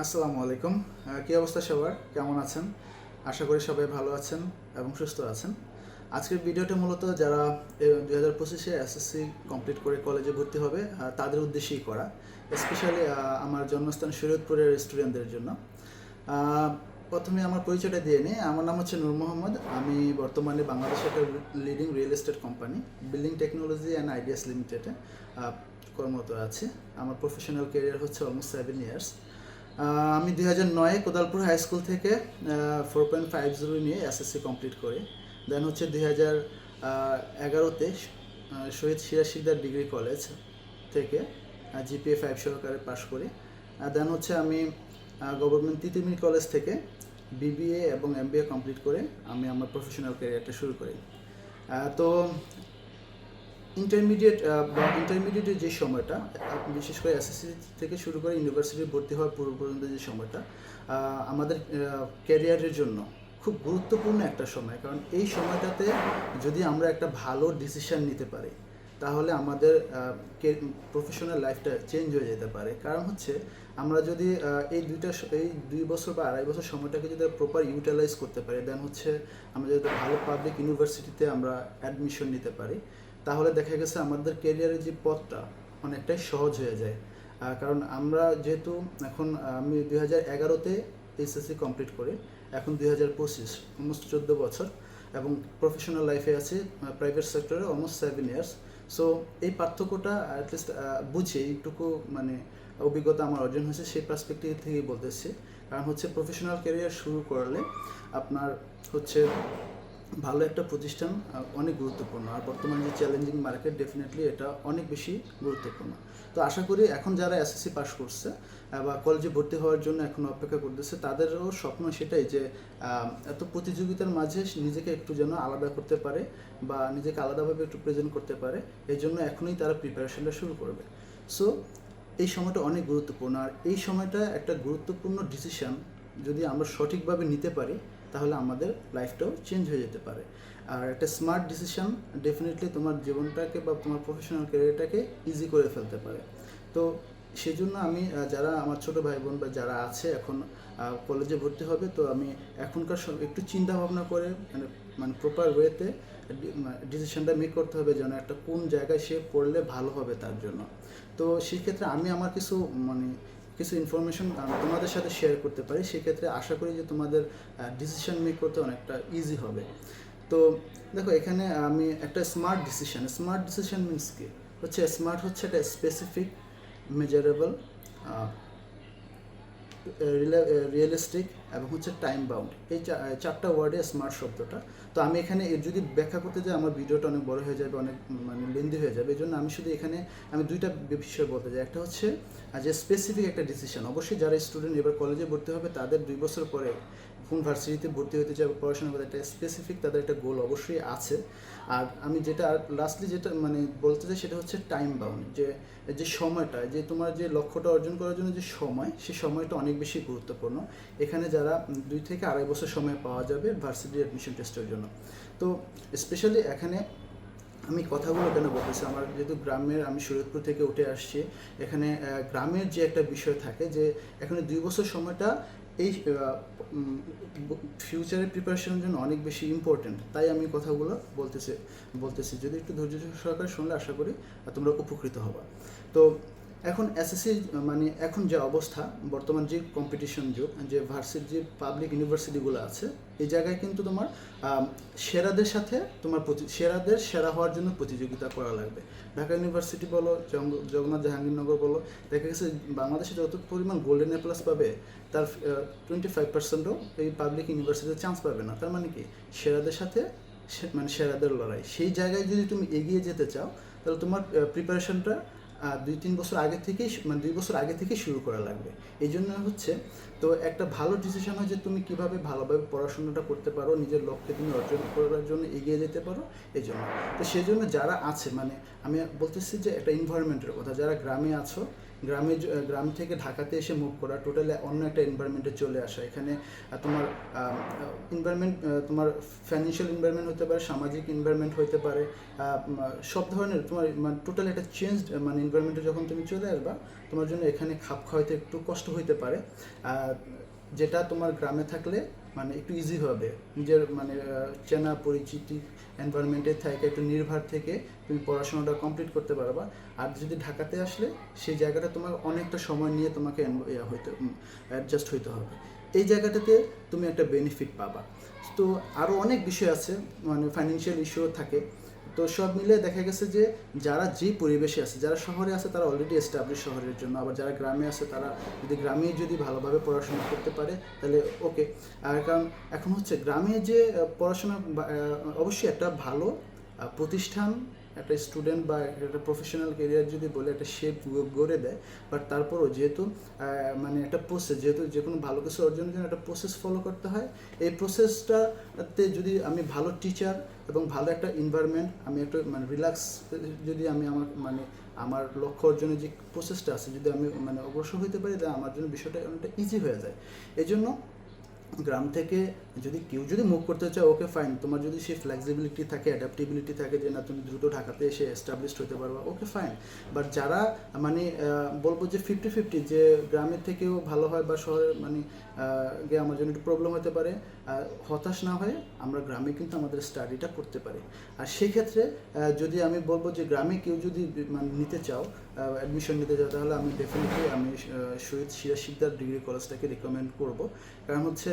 আসসালামু আলাইকুম। কী অবস্থা সবার? কেমন আছেন? আশা করি সবাই ভালো আছেন এবং সুস্থ আছেন। আজকের ভিডিওটা মূলত যারা 2025-এ এসএসসি কমপ্লিট করে কলেজে ভর্তি হবে তাদের উদ্দেশ্যেই করা। স্পেশালি আমার জন্মস্থান শরীয়তপুরের স্টুডেন্টদের জন্য। আহ, প্রথমে আমার পরিচয়টা দিয়ে নিই। আমার নাম হচ্ছে নূর মোহাম্মদ। আমি বর্তমানে বাংলাদেশের একটা leading real estate company building technology and ideas লিমিটেডে কর্মরত আছি। আমার প্রফেশনাল ক্যারিয়ার হচ্ছে অলমোস্ট 7 ইয়ার্স। আমি 2009-এ কোদালপুর হাই স্কুল থেকে 4.50 নিয়ে এসএসসি কমপ্লিট করি। দেন হচ্ছে 2011-তে শহীদ সিরাজ শিকদার ডিগ্রি কলেজ থেকে জিপিএ 5 সহকারে পাশ করি। দেন হচ্ছে আমি গভর্নমেন্ট তিতুমির কলেজ থেকে বিবিএ এবং এমবিএ কমপ্লিট করে আমি আমার প্রফেশনাল ক্যারিয়ারটা শুরু করি। তো ইন্টারমিডিয়েটের যে সময়টা, বিশেষ করে এসএসসি থেকে শুরু করে ইউনিভার্সিটি ভর্তি হওয়ার পূর্ব পর্যন্ত যে সময়টা আমাদের ক্যারিয়ারের জন্য খুব গুরুত্বপূর্ণ একটা সময়। কারণ এই সময়টাতে যদি আমরা একটা ভালো ডিসিশন নিতে পারি তাহলে আমাদের প্রফেশনাল লাইফটা চেঞ্জ হয়ে যেতে পারে। কারণ হচ্ছে আমরা যদি এই 2 বছর বা 2.5 বছর সময়টাকে যদি প্রপার ইউটিলাইজ করতে পারি, দেন হচ্ছে আমরা যদি ভালো পাবলিক ইউনিভার্সিটিতে আমরা অ্যাডমিশন নিতে পারি, তাহলে দেখা গেছে আমাদের ক্যারিয়ারের যে পথটা অনেকটাই সহজ হয়ে যায়। কারণ আমরা যেহেতু এখন আমি 2011-তে এইচএসসি কমপ্লিট করি, এখন 2025, অলমোস্ট 14 বছর, এবং প্রফেশনাল লাইফে আছে প্রাইভেট সেক্টরে অলমোস্ট 7 ইয়ার্স। সো এই পার্থক্যটা অ্যাটলিস্ট বুঝে এইটুকু মানে অভিজ্ঞতা আমার অর্জন হয়েছে, সেই পার্সপেক্টিভ থেকেই বলতেছি। কারণ হচ্ছে প্রফেশনাল ক্যারিয়ার শুরু করলে আপনার হচ্ছে ভালো একটা প্রতিষ্ঠান অনেক গুরুত্বপূর্ণ। আর বর্তমানে যে চ্যালেঞ্জিং মার্কেট, ডেফিনেটলি এটা অনেক বেশি গুরুত্বপূর্ণ। তো আশা করি এখন যারা এসএসসি পাস করছে বা কলেজে ভর্তি হওয়ার জন্য এখন অপেক্ষা করতেছে, তাদেরও স্বপ্ন সেটাই যে এত প্রতিযোগিতার মাঝে নিজেকে একটু যেন আলাদা করতে পারে বা নিজেকে আলাদাভাবে একটু প্রেজেন্ট করতে পারে। এই জন্য এখনই তারা প্রিপারেশনটা শুরু করবে। সো এই সময়টা অনেক গুরুত্বপূর্ণ। আর এই সময়টা একটা গুরুত্বপূর্ণ ডিসিশন যদি আমরা সঠিকভাবে নিতে পারি তাহলে আমাদের লাইফটাও চেঞ্জ হয়ে যেতে পারে। আর একটা স্মার্ট ডিসিশন ডেফিনেটলি তোমার জীবনটাকে বা তোমার প্রফেশনাল ক্যারিয়ারটাকে ইজি করে ফেলতে পারে। তো সেই জন্য আমি যারা আমার ছোটো ভাই বোন বা যারা আছে এখন কলেজে ভর্তি হবে, তো আমি এখনকার একটু চিন্তা ভাবনা করে মানে মানে প্রপার ওয়েতে ডিসিশনটা মেক করতে হবে যেন একটা কোন জায়গায় সে পড়লে ভালো হবে তার জন্য। তো সেই ক্ষেত্রে আমি আমার মানে কিছু ইনফরমেশন তোমাদের সাথে শেয়ার করতে পারি। সেক্ষেত্রে আশা করি যে তোমাদের ডিসিশন মেক করতে অনেকটা ইজি হবে। তো দেখো, এখানে আমি একটা স্মার্ট ডিসিশন মিনস কি হচ্ছে, স্মার্ট হচ্ছে একটা স্পেসিফিক, মেজারেবল, রিয়েলিস্টিক এবং হচ্ছে টাইম বাউন্ড। এই চারটা ওয়ার্ডে স্মার্ট শব্দটা। তো আমি এখানে যদি ব্যাখ্যা করতে যাই আমার ভিডিওটা অনেক বড় হয়ে যাবে, অনেক মানে লেন্দি হয়ে যাবে। এই জন্য আমি শুধু এখানে আমি দুইটা বিষয় বলতে চাই। একটা হচ্ছে যে স্পেসিফিক একটা ডিসিশন। অবশ্যই যারা স্টুডেন্ট এবার কলেজে ভর্তি হবে তাদের 2 বছর পরে কোন ভার্সিটিতে ভর্তি হতে চাবে, পড়াশোনা করতে, একটা স্পেসিফিক তাদের একটা গোল অবশ্যই আছে। আর আমি যেটা লাস্টলি যেটা মানে বলতে চাই সেটা হচ্ছে টাইম বাউন্ড। যে যে সময়টা, যে তোমার যে লক্ষ্যটা অর্জন করার জন্য যে সময়, সেই সময়টা অনেক বেশি গুরুত্বপূর্ণ। এখানে যারা 2 থেকে 2.5 বছর সময় পাওয়া যাবে ভার্সিটি অ্যাডমিশন টেস্টের জন্য। তো স্পেশালি এখানে আমি কথাগুলো কেন বলতেছি, আমার যেহেতু আমি শরীয়তপুর থেকে উঠে আসছি, এখানে গ্রামের যে একটা বিষয় থাকে যে এখানে 2 বছর সময়টা এই ফিউচারের প্রিপারেশনের জন্য অনেক বেশি ইম্পর্টেন্ট। তাই আমি কথাগুলো বলতেছি যদি একটু ধৈর্য সহকারে শুনলে আশা করি তোমরা উপকৃত হবা। তো এখন এসএসসি মানে এখন যে অবস্থা, বর্তমান যে কম্পিটিশন যুগ, যে যে পাবলিক ইউনিভার্সিটিগুলো আছে, এই জায়গায় কিন্তু তোমার সেরাদের সাথে তোমার সেরাদের সেরা হওয়ার জন্য প্রতিযোগিতা করা লাগবে। ঢাকা ইউনিভার্সিটি বলো, জগন্নাথ জাহাঙ্গীরনগর বলো, দেখা গেছে বাংলাদেশে যত পরিমাণ গোল্ডেন এ প্লাস পাবে তার 25%ও এই পাবলিক ইউনিভার্সিটিতে চান্স পাবে না। তার মানে কি, সেরাদের সাথে মানে সেরাদের লড়াই। সেই জায়গায় যদি তুমি এগিয়ে যেতে চাও তাহলে তোমার প্রিপারেশনটা 2-3 বছর আগে থেকেই মানে 2 বছর আগে থেকেই শুরু করা লাগবে। এই জন্য হচ্ছে তো একটা ভালো ডিসিশন হয় যে তুমি কীভাবে ভালোভাবে পড়াশোনাটা করতে পারো, নিজের লক্ষ্যে তুমি অর্জন করার জন্য এগিয়ে যেতে পারো। এই জন্য তো সেই জন্য যারা আছে মানে আমি বলতেছি যে একটা এনভায়রনমেন্টের কথা, যারা গ্রামে আছো গ্রাম থেকে ঢাকাতে এসে মুভ করা, টোটালি অন্য একটা এনভায়রনমেন্টে চলে আসা। এখানে তোমার এনভায়রনমেন্ট, তোমার ফাইন্যান্সিয়াল এনভায়রনমেন্ট হতে পারে, সামাজিক এনভায়রনমেন্ট হতে পারে, সব ধরনের তোমার মানে টোটালি একটা চেঞ্জ মানে এনভায়রনমেন্টে যখন তুমি চলে আসবা, তোমার জন্য এখানে খাপ খাওয়াইতে একটু কষ্ট হইতে পারে, যেটা তোমার গ্রামে থাকলে মানে একটু ইজি হবে। নিজের মানে চেনা পরিচিতি এনভায়রনমেন্টে থেকে একটু নির্ভর থেকে তুমি পড়াশোনাটা কমপ্লিট করতে পারবা। আর যদি ঢাকাতে আসলে সেই জায়গাটা তোমার অনেকটা সময় নিয়ে তোমাকে অ্যাডজাস্ট হইতে হবে। এই জায়গাটাতে তুমি একটা বেনিফিট পাবা। তো আরও অনেক বিষয় আছে, মানে ফাইন্যান্সিয়াল ইস্যুও থাকে। তো সব মিলে দেখা গেছে যে যারা যে পরিবেশে আছে, যারা শহরে আছে তারা অলরেডি এস্টাবলিশ শহরের জন্য, আবার যারা গ্রামে আছে তারা যদি গ্রামে যদি ভালোভাবে পড়াশোনা করতে পারে তাহলে ওকে। আর কারণ এখন হচ্ছে গ্রামে যে পড়াশোনা অবশ্যই একটা ভালো প্রতিষ্ঠান একটা স্টুডেন্ট বা একটা প্রফেশনাল কেরিয়ার যদি বলে একটা শেপ গড়ে দেয়, বাট তারপরও যেহেতু মানে একটা প্রসেস, যেহেতু যে কোনো ভালো কিছু অর্জনের জন্য একটা প্রসেস ফলো করতে হয়। এই প্রসেসটাতে যদি আমি ভালো টিচার এবং ভালো একটা এনভায়রনমেন্ট, আমি একটা মানে রিল্যাক্স, যদি আমি আমার লক্ষ্য অর্জনের যে প্রসেসটা আছে যদি আমি মানে অগ্রসর হতে পারি, তাহলে আমার জন্য বিষয়টা অনেকটা ইজি হয়ে যায়। এই জন্য গ্রাম থেকে যদি কেউ যদি মুভ করতে চায় ওকে ফাইন, তোমার যদি সেই ফ্লেক্সিবিলিটি থাকে, অ্যাডাপ্টিবিলিটি থাকে যে না তুমি দ্রুত ঢাকাতে এসে এস্টাবলিশড হতে পারবা, ওকে ফাইন। বাট যারা মানে বলবো যে 50-50, যে গ্রামের থেকেও ভালো হয় বা শহরের মানে গিয়ে আমার জন্য একটু প্রবলেম হতে পারে, হতাশ না হয়ে আমরা গ্রামে কিন্তু আমাদের স্টাডিটা করতে পারি। আর সেক্ষেত্রে যদি আমি বলবো যে গ্রামে কেউ যদি মানে নিতে চাও, অ্যাডমিশন নিতে চাও, তাহলে আমি ডেফিনেটলি আমি শহীদ সিরাজ শিকদার ডিগ্রি কলেজটাকে রিকমেন্ড করব। কারণ হচ্ছে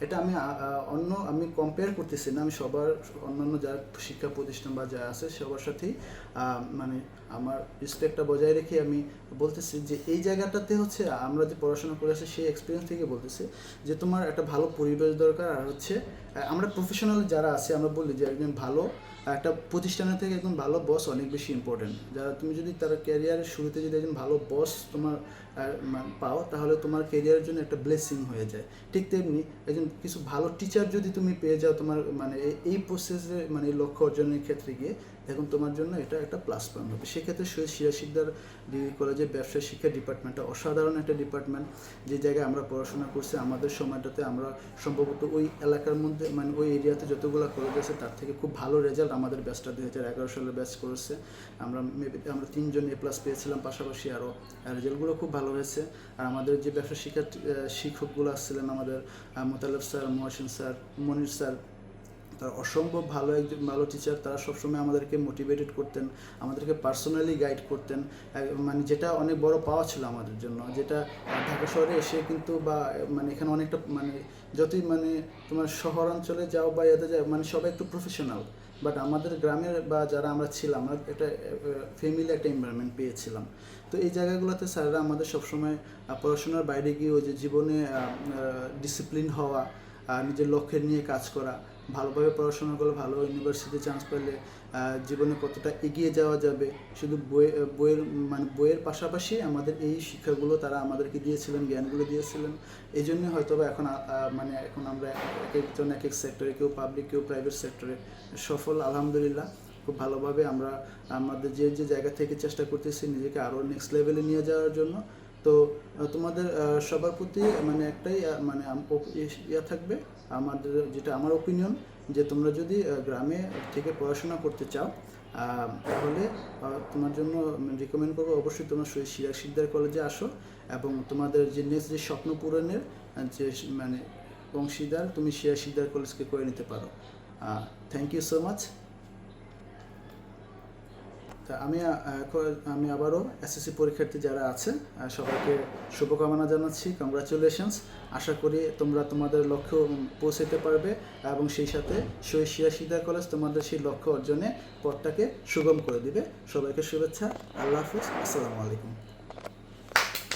এটা আমি কম্পেয়ার করতেছি না, আমি অন্যান্য যারা শিক্ষা প্রতিষ্ঠান বা যা আছে সবার সাথেই মানে আমার রেসপেক্টটা বজায় রেখে আমি বলতেছি যে এই জায়গাটাতে হচ্ছে আমরা যে পড়াশোনা করে আসি সেই এক্সপিরিয়েন্স থেকে বলতেছি যে তোমার একটা ভালো পরিবেশ দরকার। আর হচ্ছে আমরা প্রফেশনাল যারা আছে আমরা বলি যে একজন ভালো একটা প্রতিষ্ঠানের থেকে একজন ভালো বস অনেক বেশি ইম্পর্টেন্ট। যারা তুমি যদি তার ক্যারিয়ারের শুরুতে যদি একজন ভালো বস তোমার পাও, তাহলে তোমার ক্যারিয়ারের জন্য একটা ব্লেসিং হয়ে যায়। ঠিক তেমনি একজন কিছু ভালো টিচার যদি তুমি পেয়ে যাও তোমার মানে এই প্রসেসে মানে লক্ষ্য অর্জনের ক্ষেত্রে গিয়ে, এখন তোমার জন্য এটা একটা প্লাস পয়েন্ট হবে। সেক্ষেত্রে শহীদ সিরাজ শিকদার ডিগ্রি কলেজের ব্যবসায় শিক্ষা ডিপার্টমেন্টটা অসাধারণ একটা ডিপার্টমেন্ট। যে জায়গায় আমরা পড়াশোনা করছি আমাদের সময়টাতে আমরা সম্ভবত ওই এলাকার মধ্যে মানে ওই এরিয়াতে যতগুলো কলেজ আছে তার থেকে খুব ভালো রেজাল্ট আমাদের ব্যাচটা 2011 সালে ব্যাচ করেছে। আমরা 3জন A+ পেয়েছিলাম, পাশাপাশি আরও রেজাল্টগুলো খুব ভালো হয়েছে। আর আমাদের যে ব্যবসা শিক্ষকগুলো আসছিলেন আমাদের মোতালেব স্যার, মহসিন স্যার, মনির স্যার, তারা অসম্ভব ভালো টিচার। তারা সবসময় আমাদেরকে মোটিভেটেড করতেন, আমাদেরকে পার্সোনালি গাইড করতেন, মানে যেটা অনেক বড় পাওয়া ছিল আমাদের জন্য। যেটা ঢাকা শহরে এসে কিন্তু বা মানে এখানে অনেকটা মানে যতই মানে তোমার শহরাঞ্চলে যাও বা এতে যাও মানে সবাই একটু প্রফেশনাল, বাট আমাদের গ্রামের বা যারা আমরা ছিলাম আমরা একটা ফ্যামিলি একটা এনভায়রনমেন্ট পেয়েছিলাম। তো এই জায়গাগুলোতে স্যাররা আমাদের সবসময় পড়াশোনার বাইরে গিয়েও যে জীবনে ডিসিপ্লিন হওয়া, নিজের লক্ষ্যের নিয়ে কাজ করা, ভালোভাবে পড়াশোনা করলে ভালো ইউনিভার্সিটি চান্স পেলে জীবনে কতটা এগিয়ে যাওয়া যাবে, শুধু বইয়ের পাশাপাশি আমাদের এই শিক্ষাগুলো তারা আমাদেরকে দিয়েছিলেন, জ্ঞানগুলো দিয়েছিলেন। এই জন্য হয়তো বা এখন আমরা এক একজন এক এক সেক্টরে, কেউ পাবলিক কেউ প্রাইভেট সেক্টরে সফল আলহামদুলিল্লাহ। খুব ভালোভাবে আমরা আমাদের যে জায়গা থেকে চেষ্টা করতেছি নিজেকে আরও নেক্সট লেভেলে নিয়ে যাওয়ার জন্য। তো তোমাদের সবার প্রতি মানে একটাই মানে ইয়া থাকবে আমাদের, যেটা আমার ওপিনিয়ন, যে তোমরা যদি গ্রামে থেকে পড়াশোনা করতে চাও তাহলে তোমার জন্য রিকমেন্ড করবো অবশ্যই তোমরা সিরাজ শিকদার কলেজে আসো এবং তোমাদের যে নেক্সট যে স্বপ্ন পূরণের যে মানে অংশীদার তুমি সিরাজ শিকদার কলেজকে করে নিতে পারো। Thank you so much. তা আমি আবারও এসএসসি পরীক্ষার্থী যারা আছে সবাইকে শুভকামনা জানাচ্ছি, কংগ্রাচুলেশনস। আশা করি তোমরা তোমাদের লক্ষ্য পৌঁছাতে পারবে এবং সেই সাথে শহীদ সিরাজ শিকদার কলেজ তোমাদের সেই লক্ষ্য অর্জনে পথটাকে সুগম করে দিবে। সবাইকে শুভেচ্ছা, আল্লাহ হাফিজ, আসসালামু আলাইকুম।